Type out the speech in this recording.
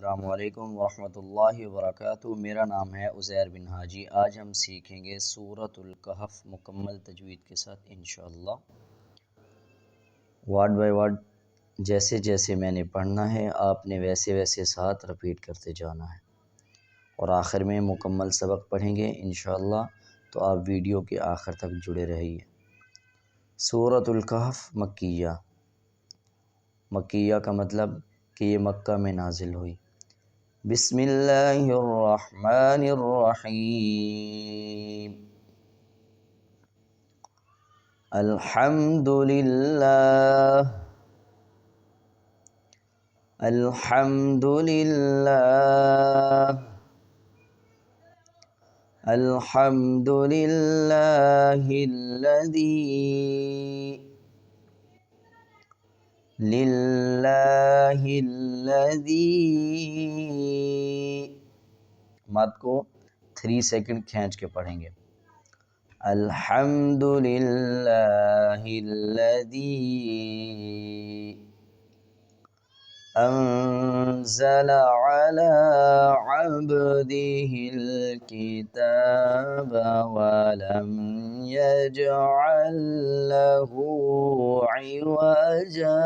अस्सलामुअलैकुम वरहमतुल्लाहि वबरकातुहू। मेरा नाम है उज़ैर बिन हाजी। आज हम सीखेंगे सूरतुल कहफ़ मुकम्मल तजवीद के साथ इंशाअल्लाह। वर्ड बाय वर्ड जैसे जैसे मैंने पढ़ना है आपने वैसे वैसे साथ रिपीट करते जाना है और आखिर में मुकम्मल सबक पढ़ेंगे इंशाअल्लाह। तो आप वीडियो के आखिर तक जुड़े रहिए। सूरतुल कहफ़ मक्किया। मक्किया का मतलब कि ये मक्का में नाजिल हुई। बिस्मिल्लाहिर्रहमानिर्रहीम। अल्हम्दुलिल्लाह अल्हम्दुलिल्लाह अल्हम्दुलिल्लाहिल्लज़ी लिल्लाहिल्लज़ी। मद को 3 सेकंड खींच के पढ़ेंगे। अल्हम्दुलिल्लाहिल्लज़ी अंज़ला अला अब्दिहिल किताब वलम यजअल लहू इवजा।